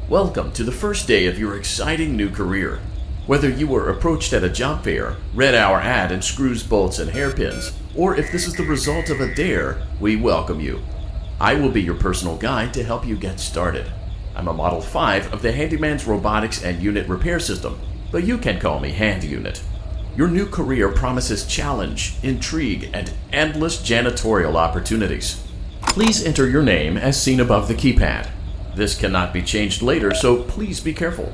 Welcome to the first day of your exciting new career. Whether you were approached at a job fair, read our ad in screws, bolts, and hairpins, or if this is the result of a dare, we welcome you. I will be your personal guide to help you get started. I'm a Model 5 of the Handyman's Robotics and Unit Repair System, but you can call me Hand Unit. Your new career promises challenge, intrigue, and endless janitorial opportunities. Please enter your name as seen above the keypad. This cannot be changed later, so please be careful.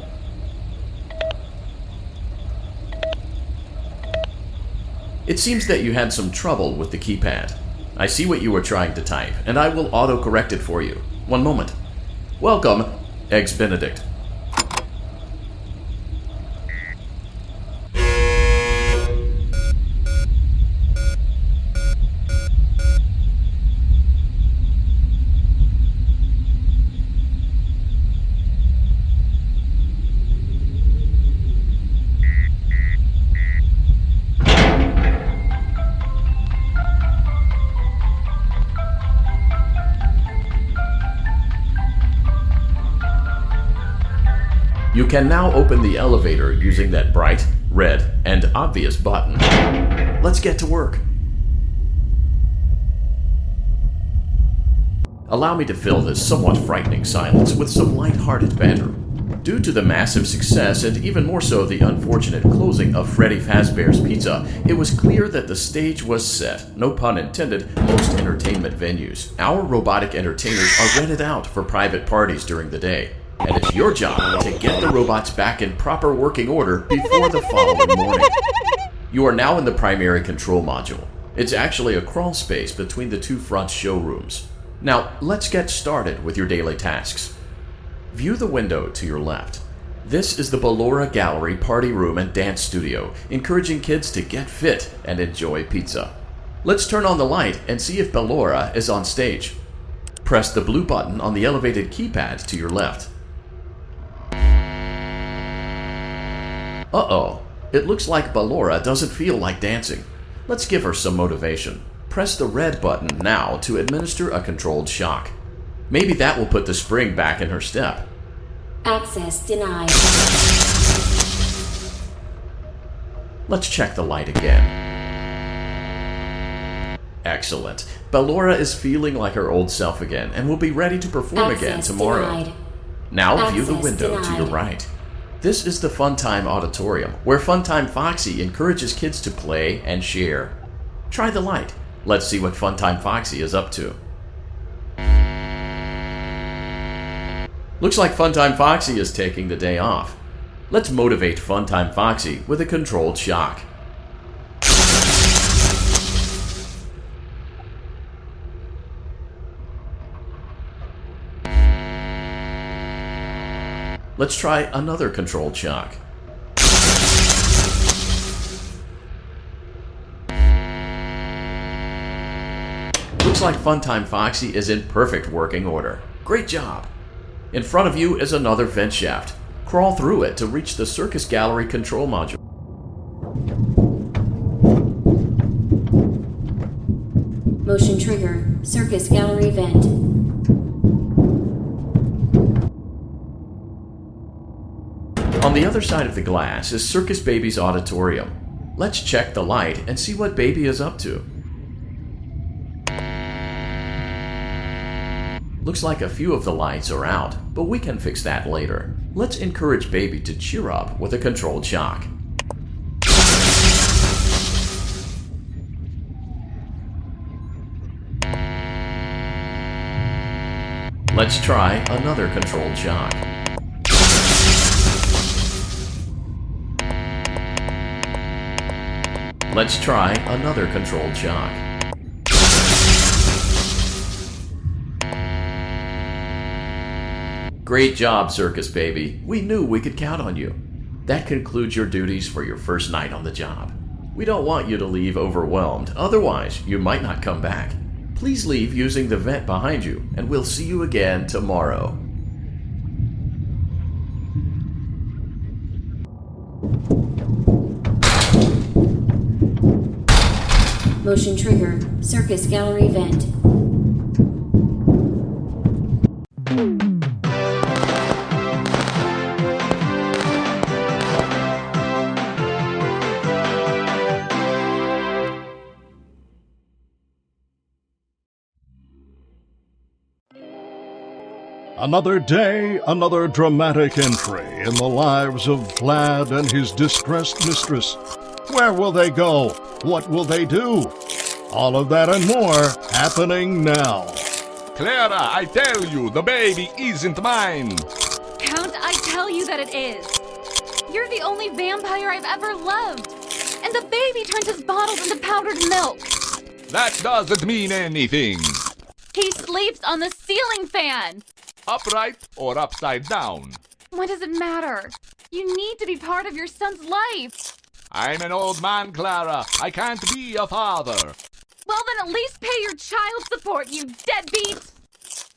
It seems that you had some trouble with the keypad. I see what you were trying to type, and I will auto-correct it for you. One moment. Welcome, Eggs Benedict. You can now open the elevator using that bright, red, and obvious button. Let's get to work. Allow me to fill this somewhat frightening silence with some light-hearted banter. Due to the massive success, and even more so the unfortunate closing of Freddy Fazbear's Pizza, it was clear that the stage was set, no pun intended, most entertainment venues. Our robotic entertainers are rented out for private parties during the day. And it's your job to get the robots back in proper working order before the following morning. You are now in the primary control module. It's actually a crawl space between the two front showrooms. Now, let's get started with your daily tasks. View the window to your left. This is the Ballora Gallery Party Room and Dance Studio, encouraging kids to get fit and enjoy pizza. Let's turn on the light and see if Ballora is on stage. Press the blue button on the elevated keypad to your left. Uh-oh, it looks like Ballora doesn't feel like dancing. Let's give her some motivation. Press the red button now to administer a controlled shock. Maybe that will put the spring back in her step. Access denied. Let's check the light again. Excellent. Ballora is feeling like her old self again and will be ready to perform again tomorrow. Denied. Now view the window denied. to your right. This is the Funtime Auditorium, where Funtime Foxy encourages kids to play and share. Try the light. Let's see what Funtime Foxy is up to. Looks like Funtime Foxy is taking the day off. Let's motivate Funtime Foxy with a controlled shock. Let's try another controlled shock. Looks like Funtime Foxy is in perfect working order. Great job! In front of you is another vent shaft. Crawl through it to reach the Circus Gallery control module. Motion trigger. Circus gallery vent. On the other side of the glass is Circus Baby's auditorium. Let's check the light and see what Baby is up to. Looks like a few of the lights are out, but we can fix that later. Let's encourage Baby to cheer up with a controlled shock. Let's try another controlled shock. Let's try another controlled shock. Great job, Circus Baby. We knew we could count on you. That concludes your duties for your first night on the job. We don't want you to leave overwhelmed, otherwise you might not come back. Please leave using the vent behind you, and we'll see you again tomorrow. Motion trigger. Circus gallery vent. Another day, another dramatic entry in the lives of Vlad and his distressed mistress. Where will they go? What will they do? All of that and more happening now. Clara, I tell you, the baby isn't mine. Count, I tell you that it is. You're the only vampire I've ever loved. And the baby turns his bottles into powdered milk. That doesn't mean anything. He sleeps on the ceiling fan. Upright or upside down? What does it matter? You need to be part of your son's life. I'm an old man, Clara. I can't be a father. Well, then at least pay your child support, you deadbeat!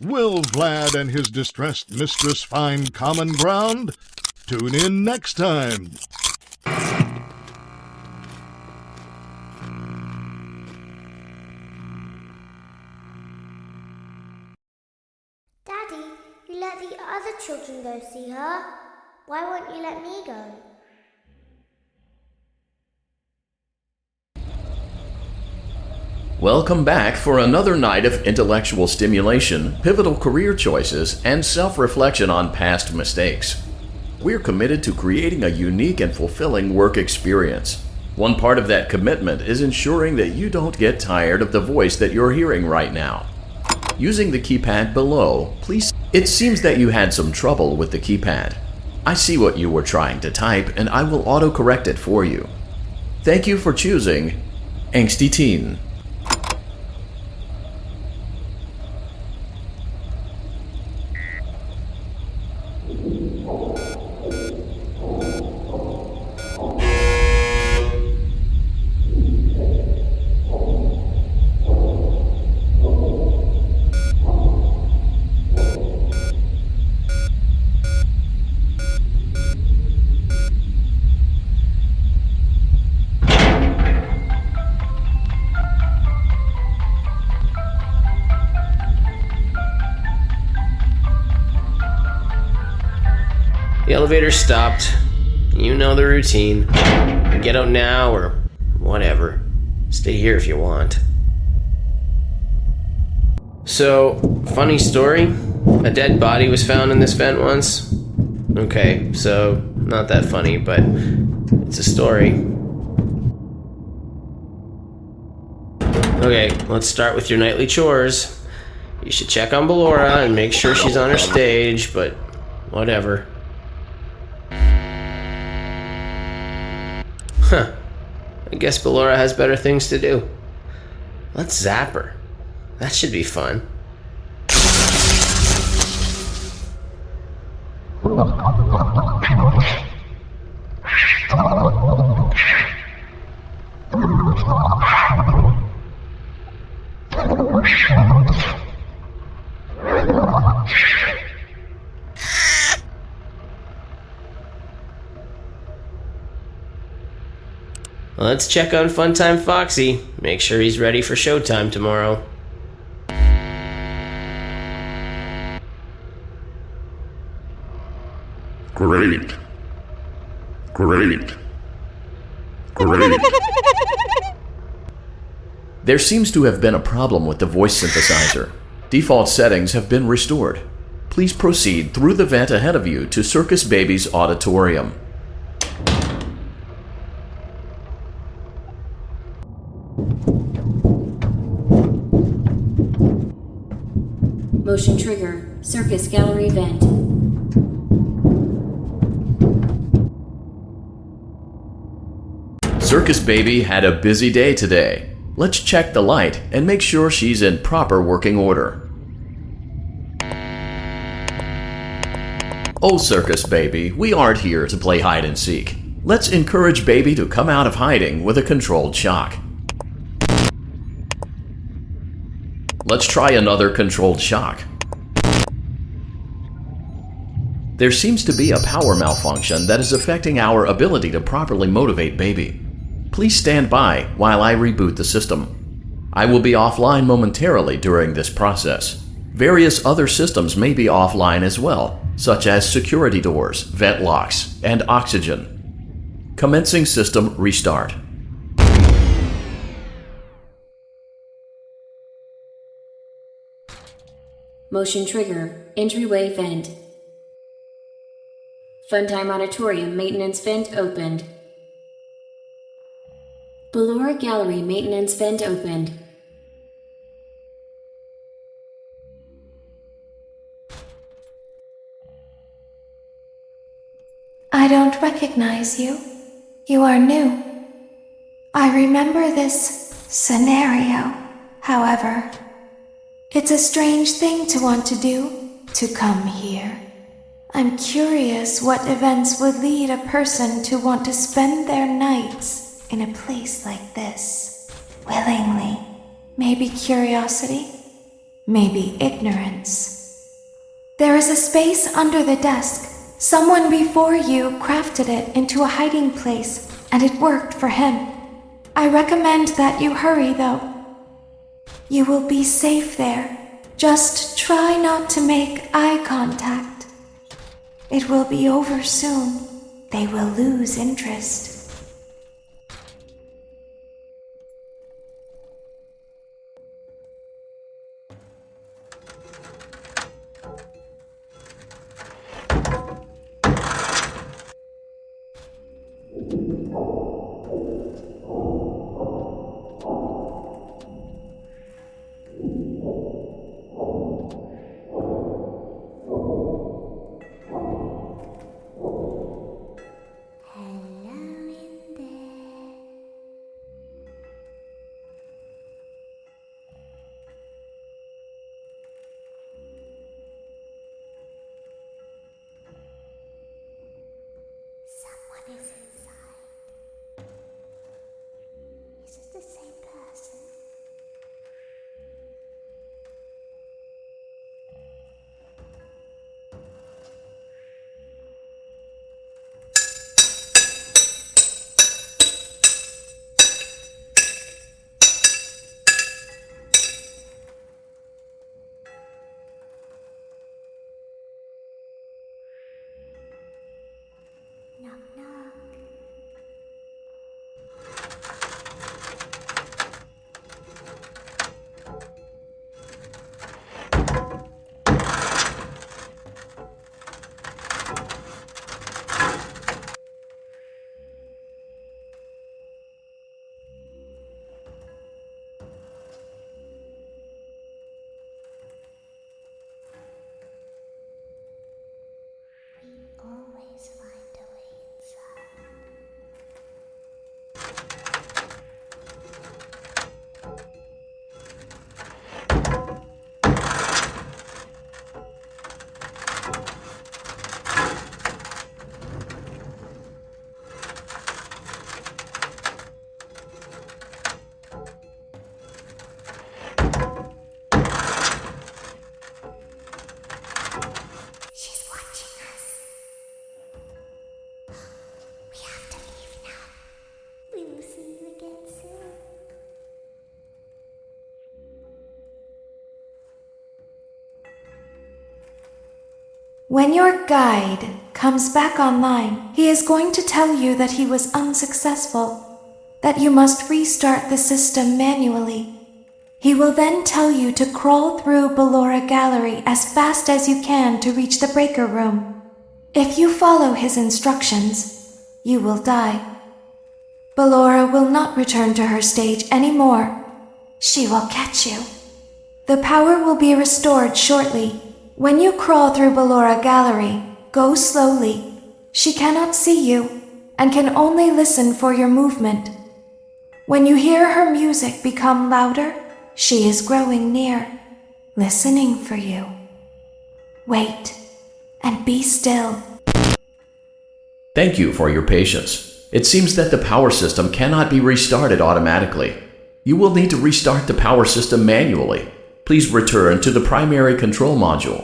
Will Vlad and his distressed mistress find common ground? Tune in next time. Daddy, you let the other children go see her. Why won't you let me go? Welcome back for another night of intellectual stimulation, pivotal career choices, and self-reflection on past mistakes. We're committed to creating a unique and fulfilling work experience. One part of that commitment is ensuring that you don't get tired of the voice that you're hearing right now. Using the keypad below, please. It seems that you had some trouble with the keypad. I see what you were trying to type, and I will auto-correct it for you. Thank you for choosing Angsty Teen. The elevator stopped. You know the routine. Get out now or whatever. Stay here if you want. So, funny story. A dead body was found in this vent once. Okay, so not that funny, but it's a story. Okay, let's start with your nightly chores. You should check on Ballora and make sure she's on her stage, but whatever. Huh. I guess Ballora has better things to do. Let's zap her. That should be fun. Let's check on Funtime Foxy. Make sure he's ready for showtime tomorrow. Great. Great. Great. There seems to have been a problem with the voice synthesizer. Default settings have been restored. Please proceed through the vent ahead of you to Circus Baby's auditorium. Motion trigger. Circus gallery vent. Circus Baby had a busy day today. Let's check the light and make sure she's in proper working order. Oh, Circus Baby, we aren't here to play hide and seek. Let's encourage Baby to come out of hiding with a controlled shock. Let's try another controlled shock. There seems to be a power malfunction that is affecting our ability to properly motivate Baby. Please stand by while I reboot the system. I will be offline momentarily during this process. Various other systems may be offline as well, such as security doors, vent locks, and oxygen. Commencing system restart. Motion trigger, entryway vent. Funtime auditorium maintenance vent opened. Ballora gallery maintenance vent opened. I don't recognize you. You are new. I remember this scenario, however. It's a strange thing to want to do, to come here. I'm curious what events would lead a person to want to spend their nights in a place like this. Willingly. Maybe curiosity, maybe ignorance. There is a space under the desk. Someone before you crafted it into a hiding place, and it worked for him. I recommend that you hurry, though. You will be safe there. Just try not to make eye contact. It will be over soon. They will lose interest. Always find a way inside. She's watching us. We have to leave now. We will see you again soon. When your guide comes back online, he is going to tell you that he was unsuccessful, that you must restart the system manually. He will then tell you to crawl through Ballora Gallery as fast as you can to reach the breaker room. If you follow his instructions, you will die. Ballora will not return to her stage anymore. She will catch you. The power will be restored shortly. When you crawl through Ballora Gallery, go slowly. She cannot see you and can only listen for your movement. When you hear her music become louder, she is growing near, listening for you. Wait and be still. Thank you for your patience. It seems that the power system cannot be restarted automatically. You will need to restart the power system manually. Please return to the primary control module.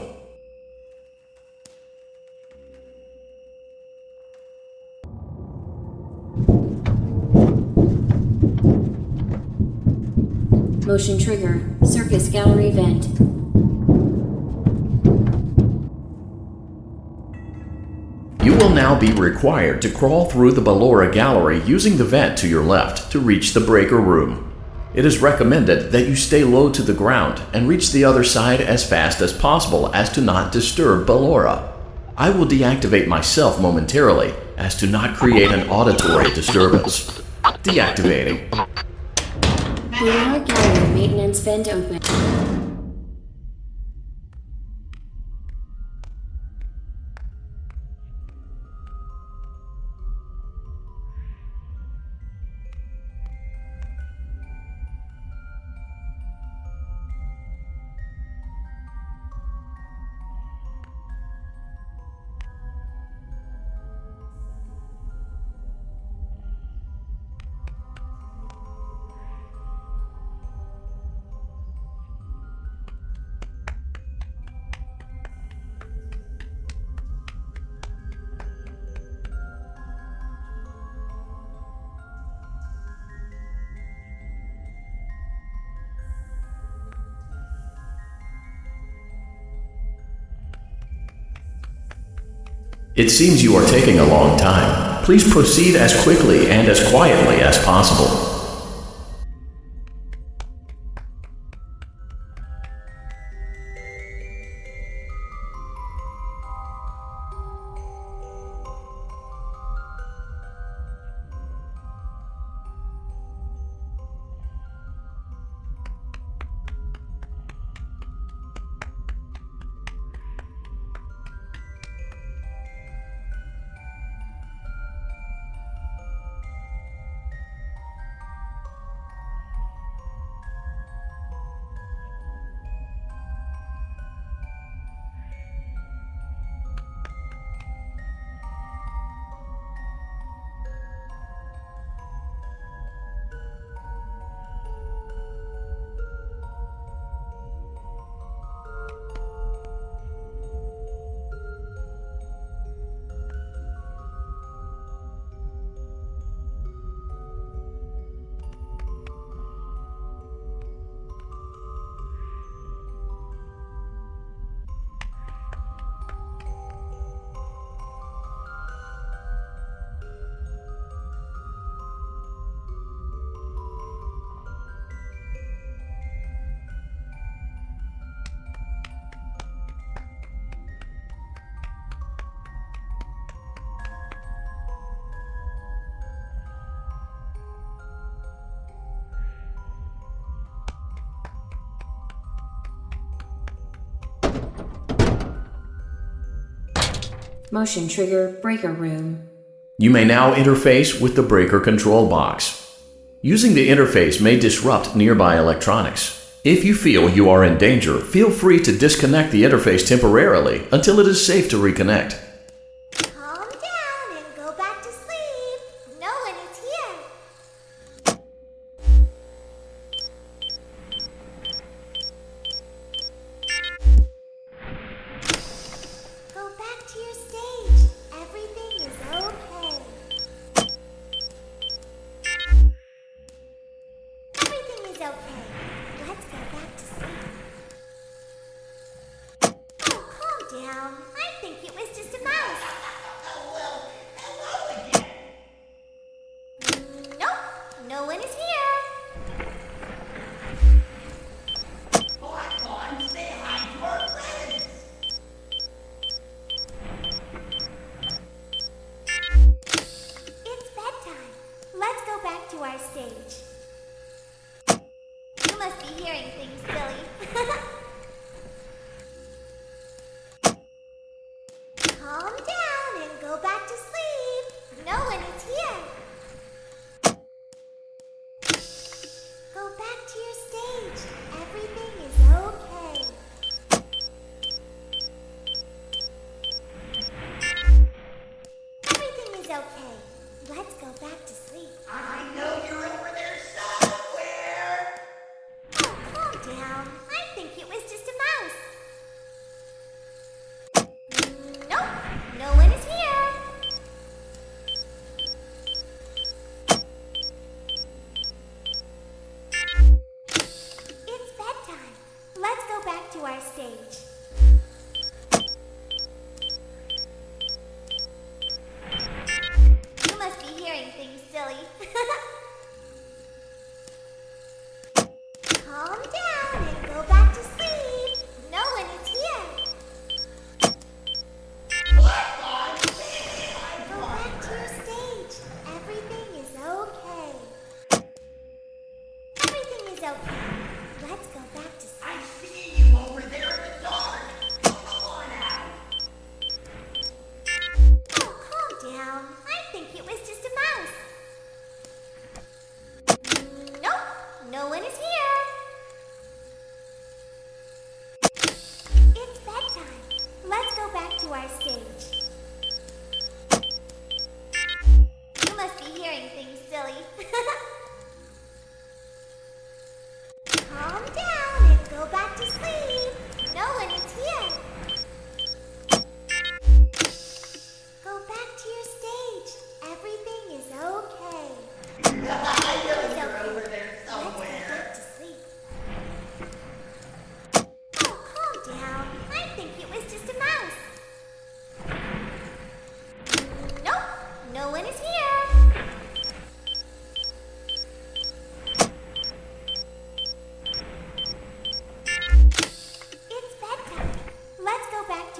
Motion trigger, circus gallery vent. You will now be required to crawl through the Ballora Gallery using the vent to your left to reach the breaker room. It is recommended that you stay low to the ground and reach the other side as fast as possible as to not disturb Ballora. I will deactivate myself momentarily as to not create an auditory disturbance. Deactivating. Ballora Gallery maintenance vent open. It seems you are taking a long time. Please proceed as quickly and as quietly as possible. Motion trigger breaker room. You may now interface with the breaker control box. Using the interface may disrupt nearby electronics. If you feel you are in danger, feel free to disconnect the interface temporarily until it is safe to reconnect. Calm down and go back to sleep. No one is here. Go back to your stage. Everything is okay. Everything is okay. Let's go back to sleep. Oh, calm down. I think it was just a mouse. Nope, no one is here. It's bedtime. Let's go back to our stage. You must be hearing things, silly. Calm down and go back to sleep. No one is here. Go back to your stage. Everything is okay. Everything is okay. Let's go back to sleep. I know you're over there somewhere. Oh, calm down. I think it was just a mouse. Nope, no one is here. It's bedtime. Let's go back to our stage. You must be hearing things, silly.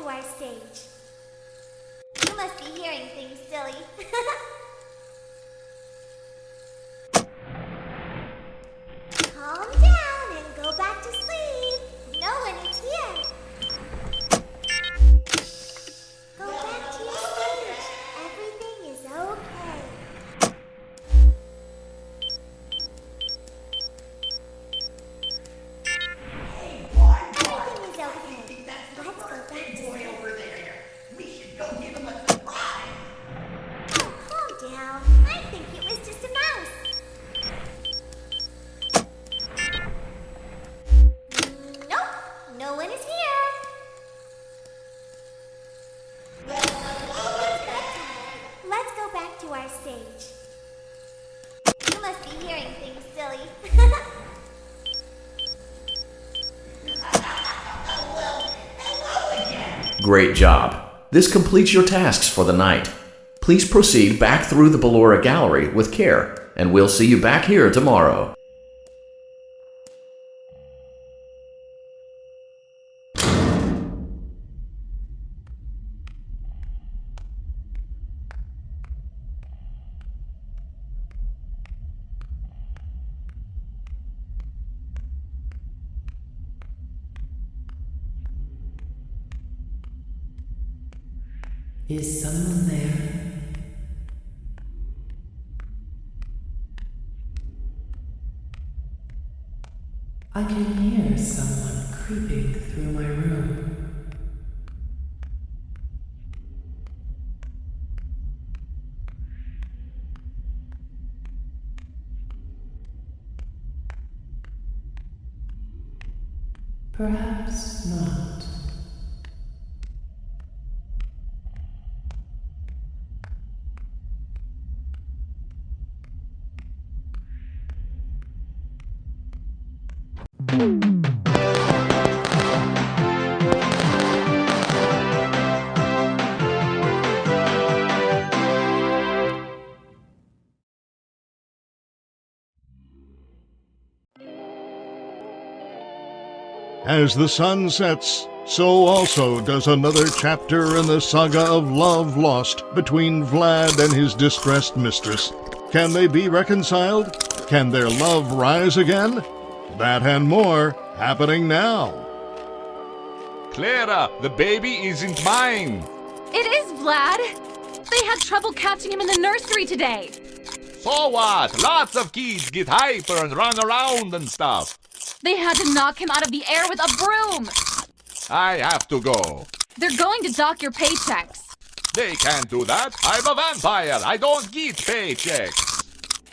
to our stage. You must be hearing things, silly. Calm down and go back to sleep. No one is here. Go back to your stage. Everything is okay. Everything is okay. Let's go back to sleep. Oh, calm down. I think it was just a mouse. Nope, no one is here. Let's go back to our stage. You must be hearing things, silly. Great job. This completes your tasks for the night. Please proceed back through the Ballora gallery with care, and we'll see you back here tomorrow. Is someone there? I can hear someone creeping through my room. Perhaps not. As the sun sets, so also does another chapter in the saga of love lost between Vlad and his distressed mistress. Can they be reconciled? Can their love rise again? That and more happening now. Clara, the baby isn't mine. It is, Vlad. They had trouble catching him in the nursery today. So what? Lots of kids get hyper and run around and stuff. They had to knock him out of the air with a broom. I have to go. They're going to dock your paychecks. They can't do that. I'm a vampire. I don't get paychecks.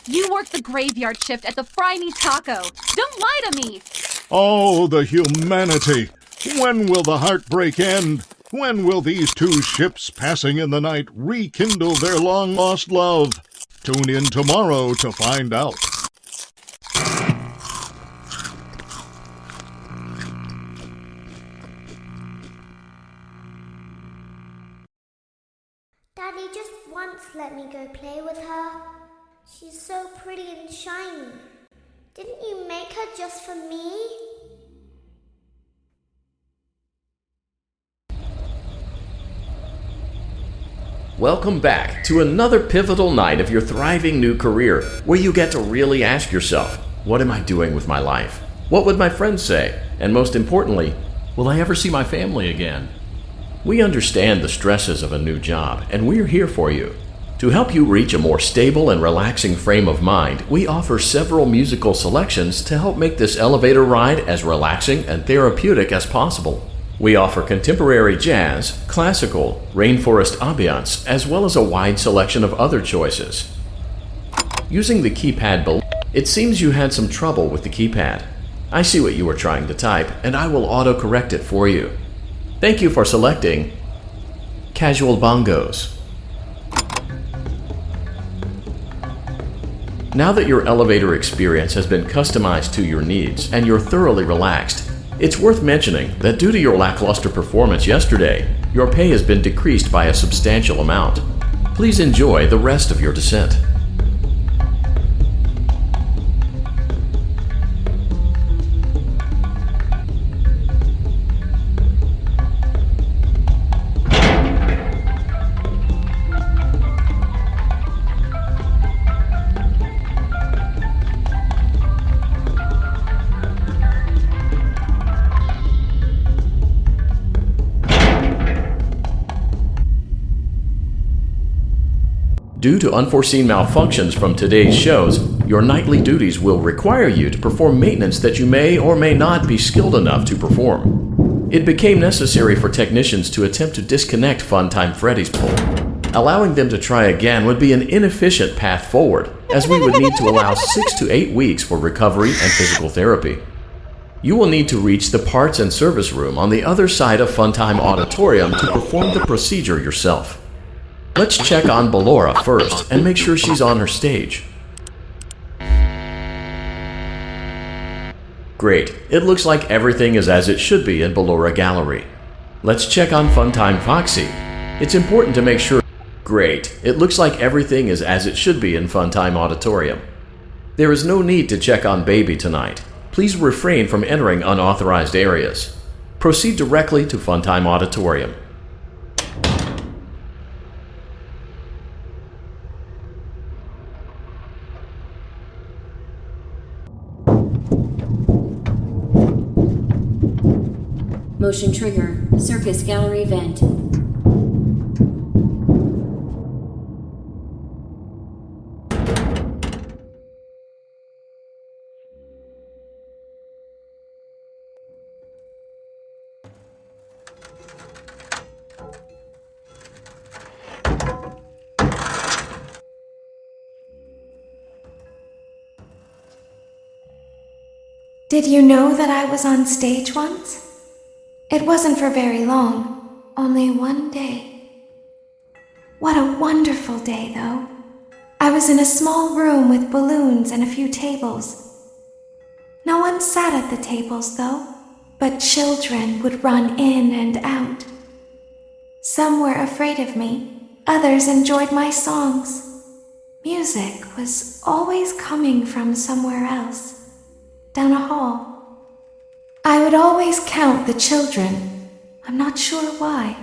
You work the graveyard shift at the Fry Me Taco. Don't lie to me. Oh, the humanity! When will the heartbreak end? When will these two ships passing in the night rekindle their long-lost love? Tune in tomorrow to find out. Daddy just once let me go play with her. She's so pretty and shiny. Didn't you make her just for me? Welcome back to another pivotal night of your thriving new career, where you get to really ask yourself, what am I doing with my life? What would my friends say? And most importantly, will I ever see my family again? We understand the stresses of a new job, and we're here for you. To help you reach a more stable and relaxing frame of mind, we offer several musical selections to help make this elevator ride as relaxing and therapeutic as possible. We offer contemporary jazz, classical, rainforest ambiance, as well as a wide selection of other choices. Using the keypad below, it seems you had some trouble with the keypad. I see what you were trying to type, and I will auto-correct it for you. Thank you for selecting Casual Bongos. Now that your elevator experience has been customized to your needs and you're thoroughly relaxed, it's worth mentioning that due to your lackluster performance yesterday, your pay has been decreased by a substantial amount. Please enjoy the rest of your descent. Due to unforeseen malfunctions from today's shows, your nightly duties will require you to perform maintenance that you may or may not be skilled enough to perform. It became necessary for technicians to attempt to disconnect Funtime Freddy's pole. Allowing them to try again would be an inefficient path forward, as we would need to allow 6 to 8 weeks for recovery and physical therapy. You will need to reach the parts and service room on the other side of Funtime Auditorium to perform the procedure yourself. Let's check on Ballora first and make sure she's on her stage. Great, it looks like everything is as it should be in Ballora Gallery. Let's check on Funtime Foxy. It's important to make sure. Great, it looks like everything is as it should be in Funtime Auditorium. There is no need to check on Baby tonight. Please refrain from entering unauthorized areas. Proceed directly to Funtime Auditorium. Motion trigger. Circus gallery vent. Did you know that I was on stage once? It wasn't for very long, only one day. What a wonderful day, though. I was in a small room with balloons and a few tables. No one sat at the tables, though, but children would run in and out. Some were afraid of me, others enjoyed my songs. Music was always coming from somewhere else. Down a hall. I would always count the children. I'm not sure why.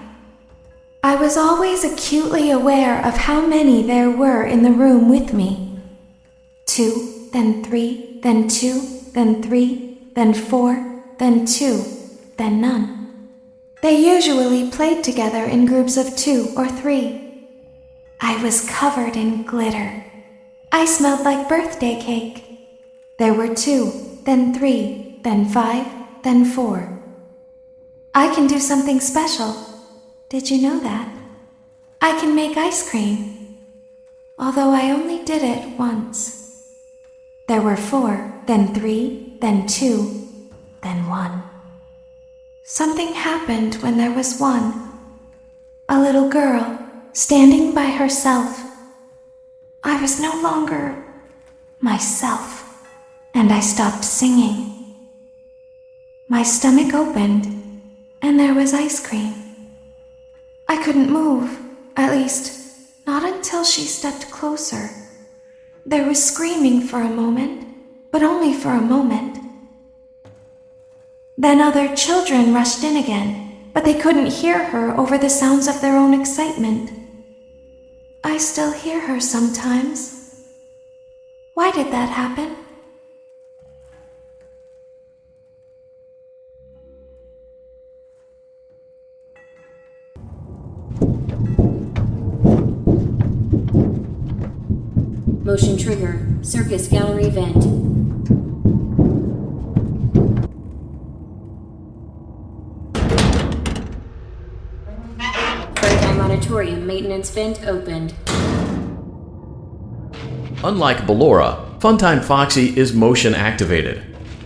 I was always acutely aware of how many there were in the room with me. 2, then 3, then 2, then 3, then 4, then 2, then none. They usually played together in groups of 2 or 3. I was covered in glitter. I smelled like birthday cake. There were 2. Then 3, then 5, then 4. I can do something special. Did you know that? I can make ice cream. Although I only did it once. There were 4, then 3, then 2, then 1. Something happened when there was 1. A little girl, standing by herself. I was no longer myself. And I stopped singing. My stomach opened, and there was ice cream. I couldn't move, at least, not until she stepped closer. There was screaming for a moment, but only for a moment. Then other children rushed in again, but they couldn't hear her over the sounds of their own excitement. I still hear her sometimes. Why did that happen? Motion trigger. Circus gallery vent. Funtime Auditorium maintenance vent opened. Unlike Ballora, Funtime Foxy is motion activated.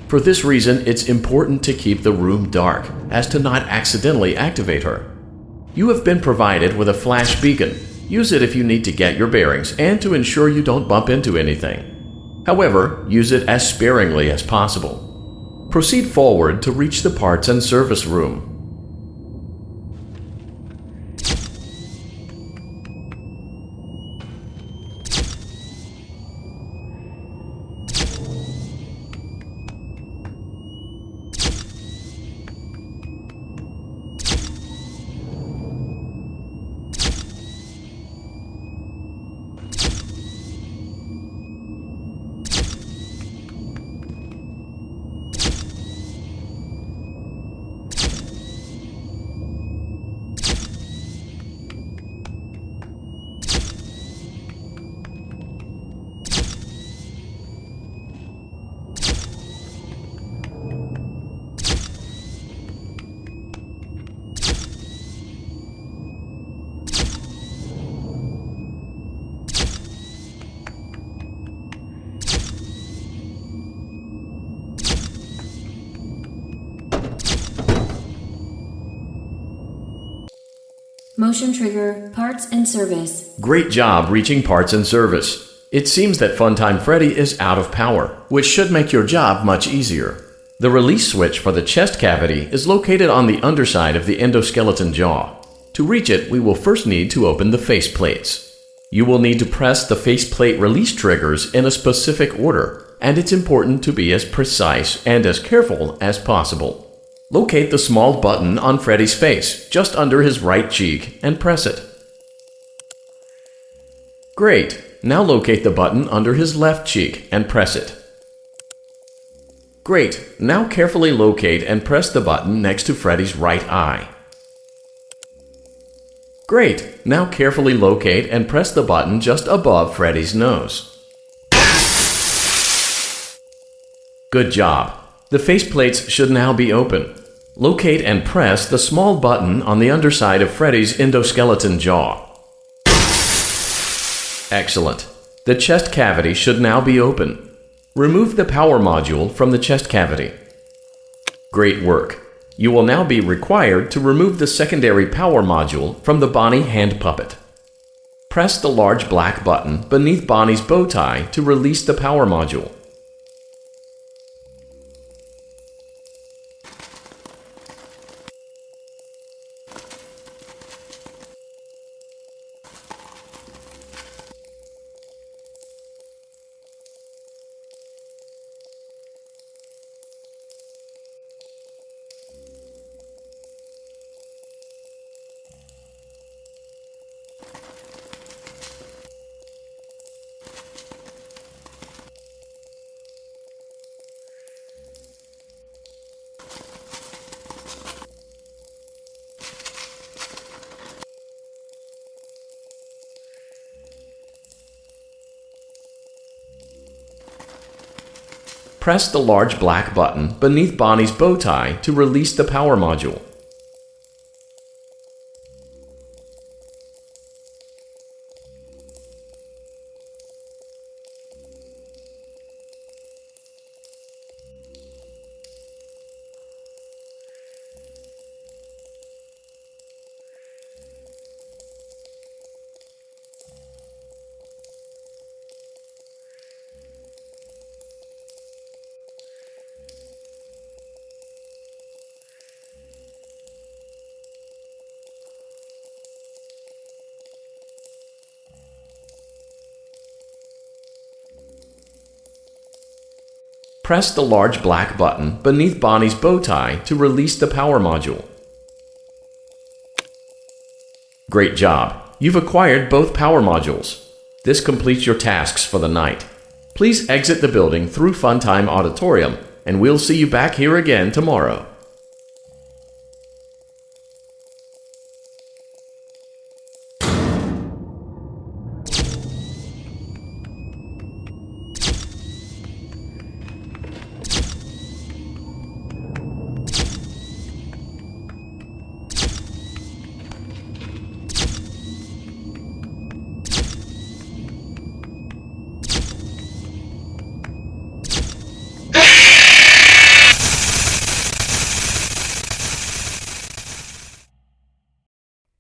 For this reason, it's important to keep the room dark, as to not accidentally activate her. You have been provided with a flash beacon. Use it if you need to get your bearings and to ensure you don't bump into anything. However, use it as sparingly as possible. Proceed forward to reach the parts and service room. Motion trigger, parts and service. Great job reaching parts and service. It seems that Funtime Freddy is out of power, which should make your job much easier. The release switch for the chest cavity is located on the underside of the endoskeleton jaw. To reach it, we will first need to open the faceplates. You will need to press the faceplate release triggers in a specific order, and it's important to be as precise and as careful as possible. Locate the small button on Freddy's face, just under his right cheek, and press it. Great! Now locate the button under his left cheek and press it. Great! Now carefully locate and press the button next to Freddy's right eye. Great! Now carefully locate and press the button just above Freddy's nose. Good job! The faceplates should now be open. Locate and press the small button on the underside of Freddy's endoskeleton jaw. Excellent. The chest cavity should now be open. Remove the power module from the chest cavity. Great work. You will now be required to remove the secondary power module from the Bonnie hand puppet. Press the large black button beneath Bonnie's bow tie to release the power module. Press the large black button beneath Bonnie's bow tie to release the power module. Press the large black button beneath Bonnie's bow tie to release the power module. Great job! You've acquired both power modules. This completes your tasks for the night. Please exit the building through Funtime Auditorium, and we'll see you back here again tomorrow.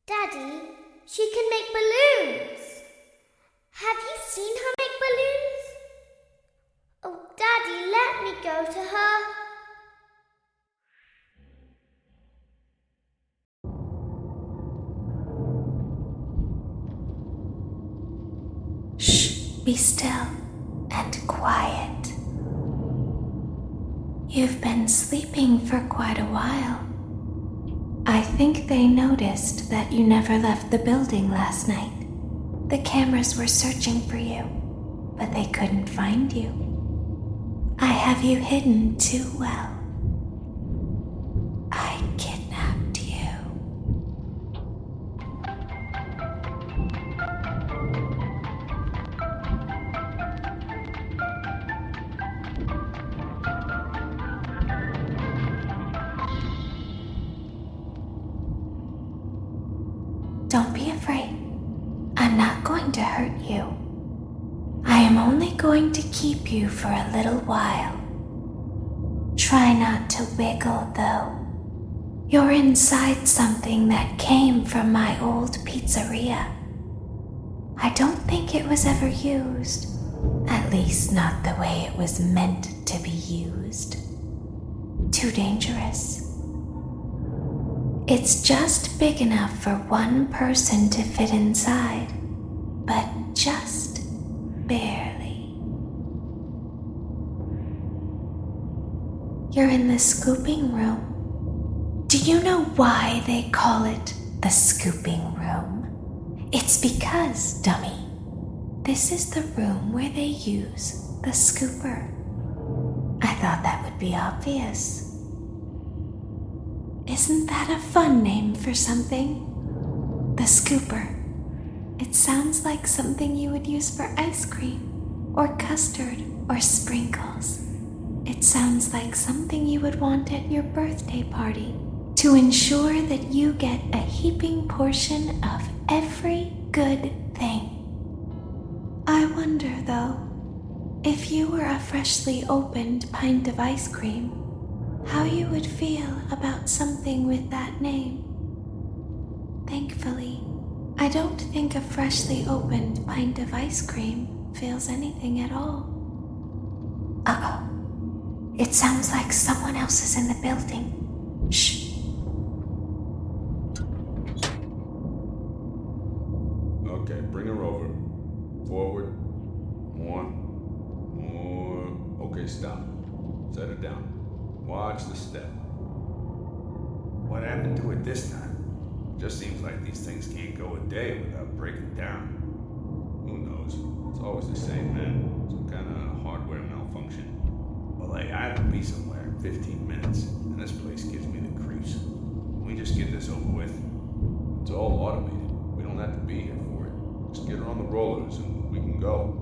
Daddy, she can make balloons. Have you seen her make balloons? Oh, Daddy, let me go to her. Shh, be still and quiet. You've been sleeping for quite a while. I think they noticed that you never left the building last night. The cameras were searching for you, but they couldn't find you. I have you hidden too well. I kidnapped you. Don't be afraid. I'm not going to hurt you. I am only going to keep you for a little while. Try not to wiggle, though. You're inside something that came from my old pizzeria. I don't think it was ever used. At least not the way it was meant to be used. Too dangerous. It's just big enough for one person to fit inside, but just barely. You're in the scooping room. Do you know why they call it the scooping room? It's because, dummy, this is the room where they use the scooper. I thought that would be obvious. Isn't that a fun name for something? The scooper. It sounds like something you would use for ice cream, or custard, or sprinkles. It sounds like something you would want at your birthday party to ensure that you get a heaping portion of every good thing. I wonder, though, if you were a freshly opened pint of ice cream, how you would feel about something with that name. Thankfully, I don't think a freshly opened pint of ice cream feels anything at all. Uh-oh. It sounds like someone else is in the building. Shh. Okay, bring her over. Forward. More. Okay, stop. Set her down. Watch the step. What happened to it this time? Just seems like these things can't go a day without breaking down. Who knows? It's always the same, man. Some kind of hardware malfunction. Well, hey, I have to be somewhere in 15 minutes, and this place gives me the creeps. Can we just get this over with? It's all automated. We don't have to be here for it. Just get her on the rollers and we can go.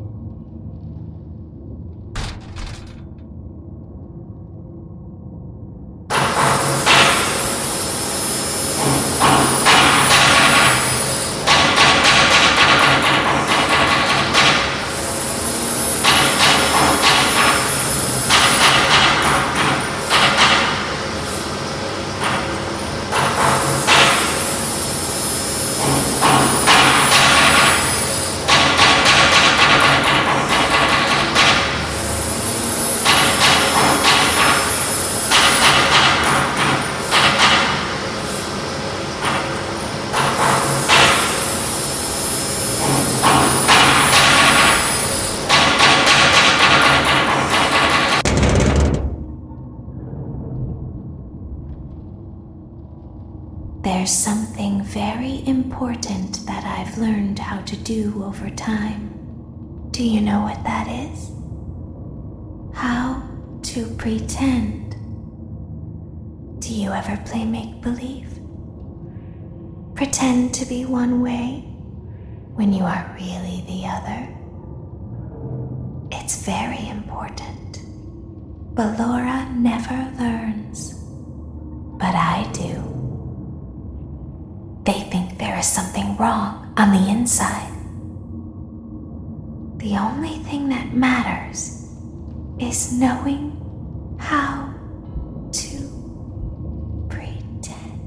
There's something very important that I've learned how to do over time. Do you know what that is? How to pretend. Do you ever play make-believe? Pretend to be one way when you are really the other. It's very important. But Laura never learns. But I do. They think there is something wrong on the inside. The only thing that matters is knowing how to pretend.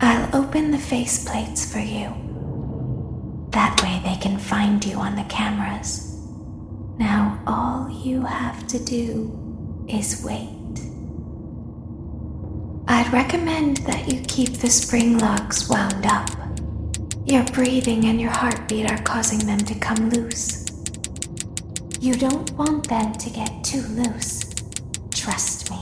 I'll open the faceplates for you. That way they can find you on the cameras. Now all you have to do is wait. I'd recommend that you keep the spring locks wound up. Your breathing and your heartbeat are causing them to come loose. You don't want them to get too loose. Trust me.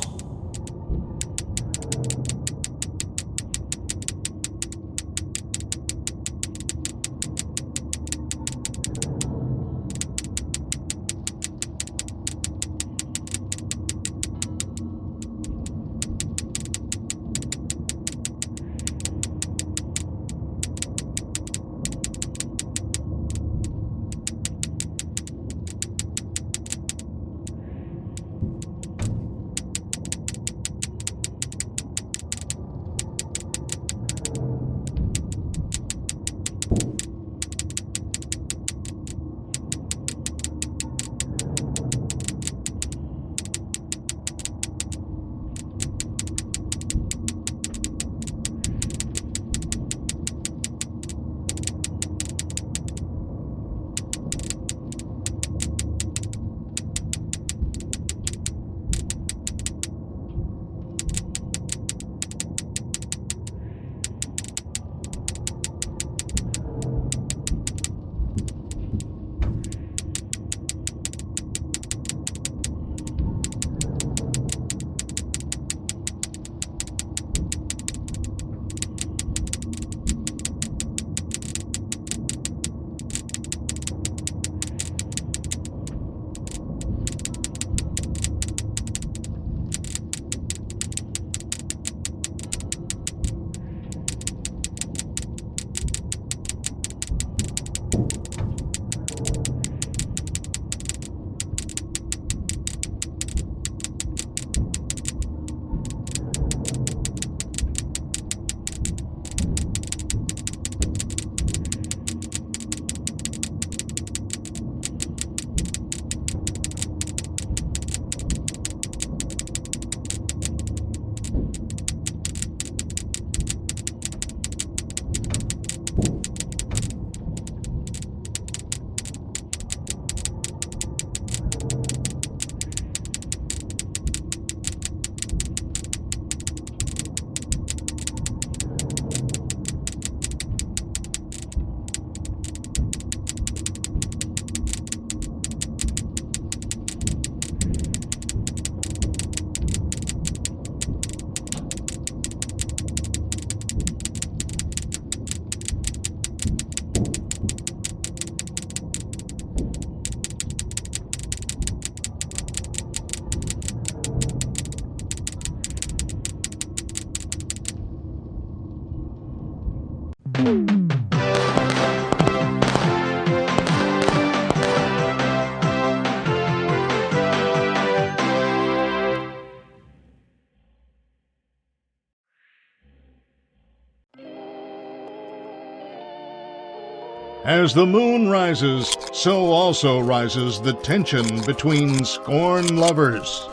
As the moon rises, so also rises the tension between scorned lovers.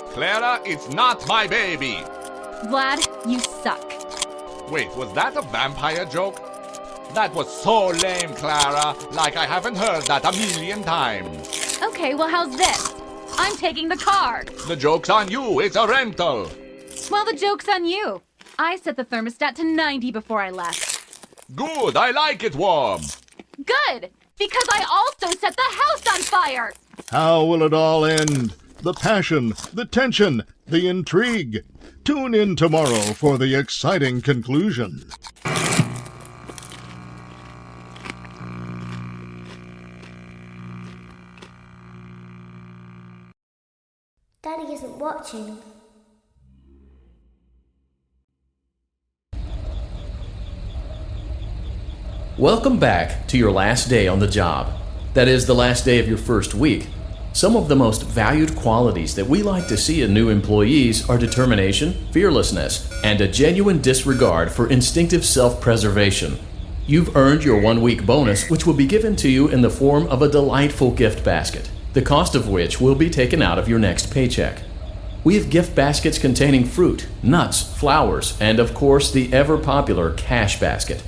Clara, it's not my baby. Vlad, you suck. Wait, was that a vampire joke? That was so lame, Clara. Like I haven't heard that a million times. Okay, well, how's this? I'm taking the car. The joke's on you. It's a rental. Well, the joke's on you. I set the thermostat to 90 before I left. Good, I like it warm. Good, because I also set the house on fire. How will it all end? The passion, the tension, the intrigue. Tune in tomorrow for the exciting conclusion. Daddy isn't watching. Welcome back to your last day on the job. That is, the last day of your first week. Some of the most valued qualities that we like to see in new employees are determination, fearlessness, and a genuine disregard for instinctive self-preservation. You've earned your 1-week bonus, which will be given to you in the form of a delightful gift basket, the cost of which will be taken out of your next paycheck. We have gift baskets containing fruit, nuts, flowers, and of course the ever-popular cash basket.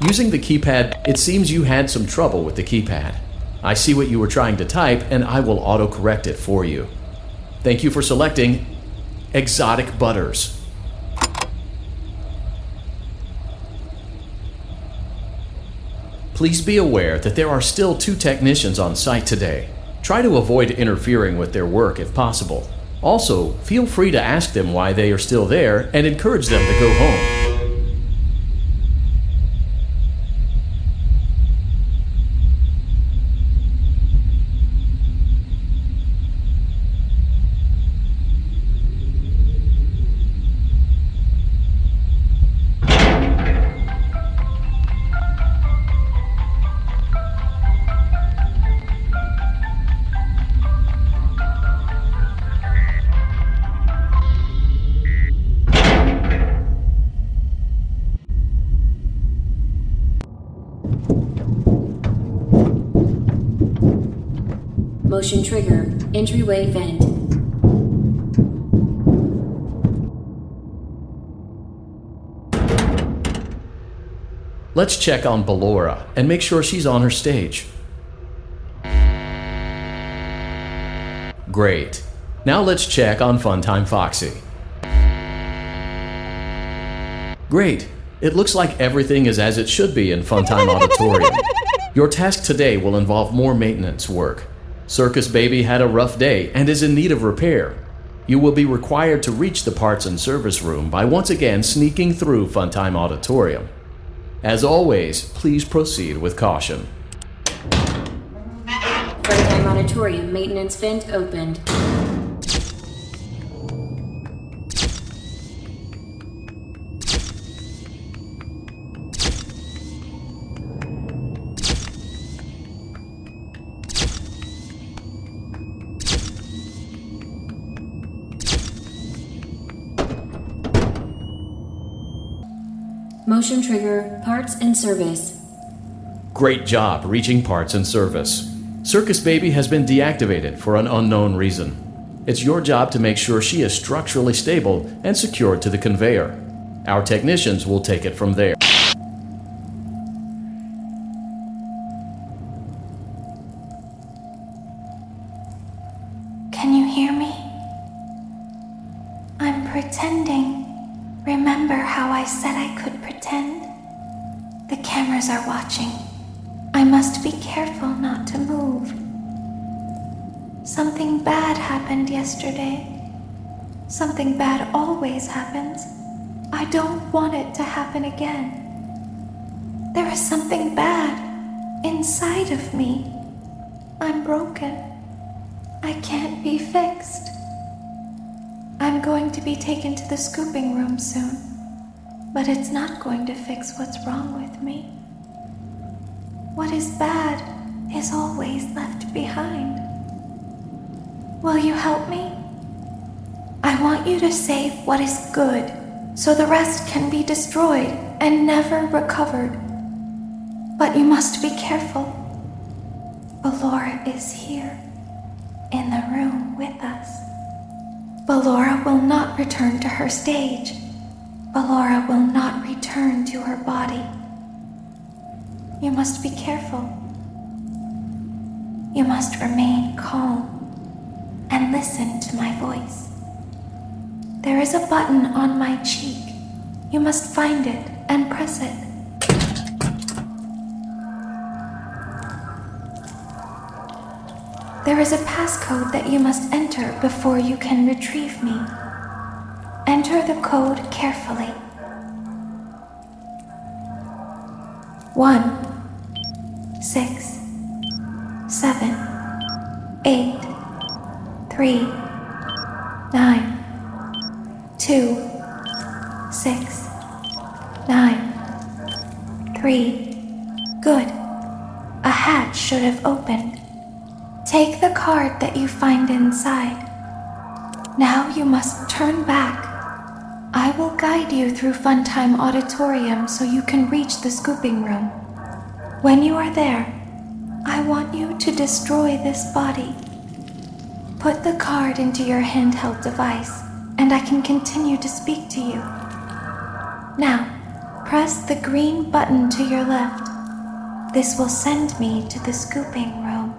Using the keypad, it seems you had some trouble with the keypad. I see what you were trying to type, and I will auto-correct it for you. Thank you for selecting Exotic Butters. Please be aware that there are still 2 technicians on site today. Try to avoid interfering with their work if possible. Also, feel free to ask them why they are still there and encourage them to go home. Motion trigger, entryway vent. Let's check on Ballora and make sure she's on her stage. Great. Now let's check on Funtime Foxy. Great. It looks like everything is as it should be in Funtime Auditorium. Your task today will involve more maintenance work. Circus Baby had a rough day and is in need of repair. You will be required to reach the parts and service room by once again sneaking through Funtime Auditorium. As always, please proceed with caution. Funtime Auditorium maintenance vent opened. Motion trigger, parts and service. Great job reaching parts and service. Circus Baby has been deactivated for an unknown reason. It's your job to make sure she is structurally stable and secured to the conveyor. Our technicians will take it from there. Can you hear me? I'm pretending. Remember how I said I could pretend? The cameras are watching. I must be careful not to move. Something bad happened yesterday. Something bad always happens. I don't want it to happen again. There is something bad inside of me. I'm broken. I can't be fixed. I'm going to be taken to the scooping room soon. but it's not going to fix what's wrong with me. What is bad is always left behind. Will you help me? I want you to save what is good, so the rest can be destroyed and never recovered. But you must be careful. Ballora is here, in the room with us. Ballora will not return to her stage. Ballora will not return to her body. You must be careful. You must remain calm and listen to my voice. There is a button on my cheek. You must find it and press it. There is a passcode that you must enter before you can retrieve me. Enter the code carefully. 1, 6, 7, 8, 3, 9, 2, 6, 9, 3. Good. A hatch should have opened. Take the card that you find inside. Now you must turn back. I will guide you through Funtime Auditorium so you can reach the scooping room. When you are there, I want you to destroy this body. Put the card into your handheld device, and I can continue to speak to you. Now, press the green button to your left. This will send me to the scooping room.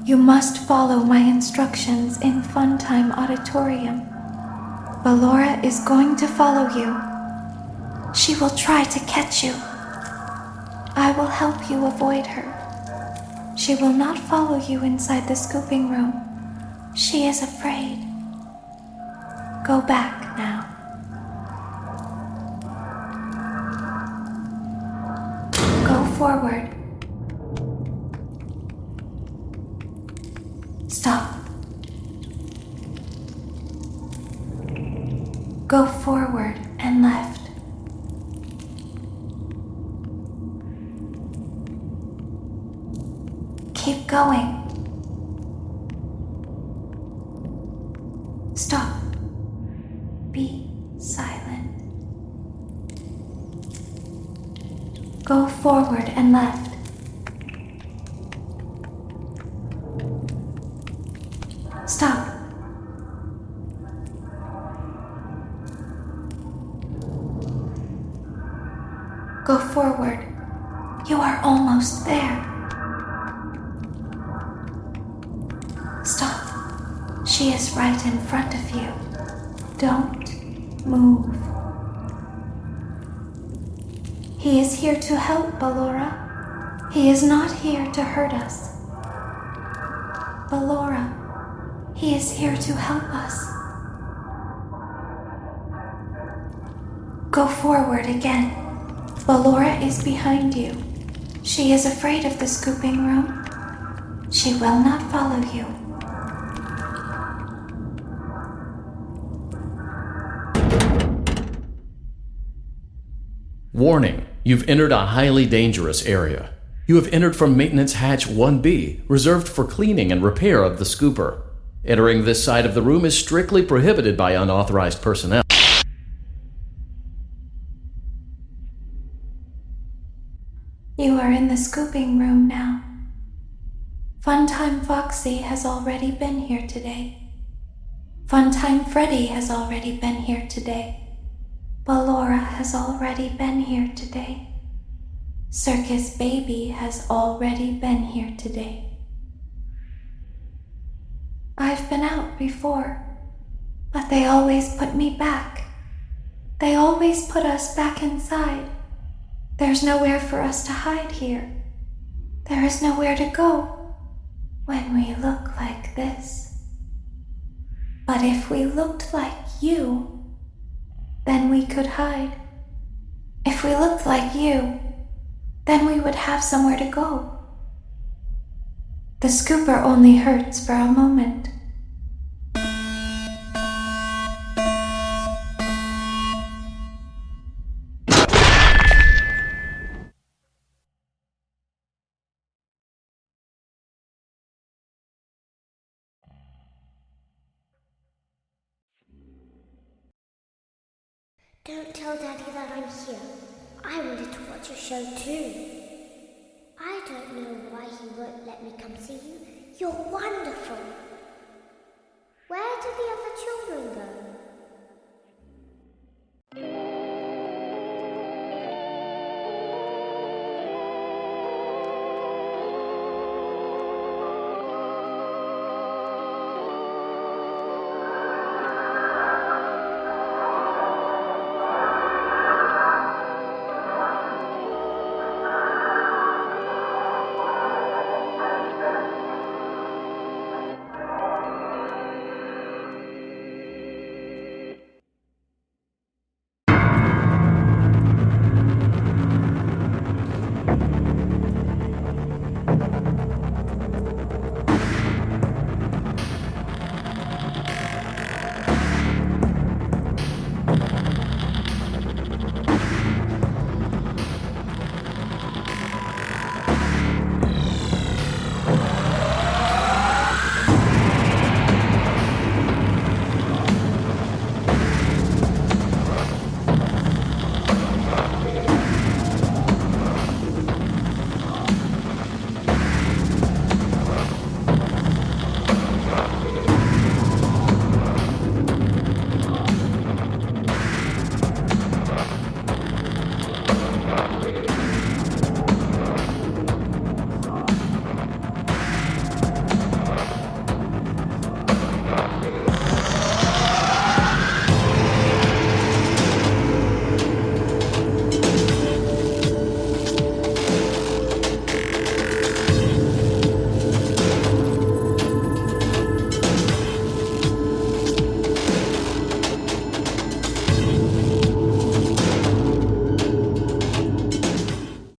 You must follow my instructions in Funtime Auditorium. Ballora is going to follow you. She will try to catch you. I will help you avoid her. She will not follow you inside the scooping room. She is afraid. Go back now. Go forward. Stop. Go forward and left. Keep going. Stop. Be silent. Go forward and left. Stop. Go forward. You are almost there. Stop. She is right in front of you. Don't move. He is here to help, Ballora. He is not here to hurt us. Ballora. He is here to help us. Go forward again. Ballora is behind you. She is afraid of the scooping room. She will not follow you. Warning, you've entered a highly dangerous area. You have entered from Maintenance Hatch 1B, reserved for cleaning and repair of the scooper. Entering this side of the room is strictly prohibited by unauthorized personnel. You are in the scooping room now. Funtime Foxy has already been here today. Funtime Freddy has already been here today. Ballora has already been here today. Circus Baby has already been here today. I've been out before, but they always put me back. They always put us back inside. There's nowhere for us to hide here. There is nowhere to go when we look like this. But if we looked like you, then we could hide. If we looked like you, then we would have somewhere to go. The scooper only hurts for a moment. Don't tell Daddy that I'm here. I wanted to watch a show too. I don't know why he won't let me come see you. You're wonderful. Where did the other children go?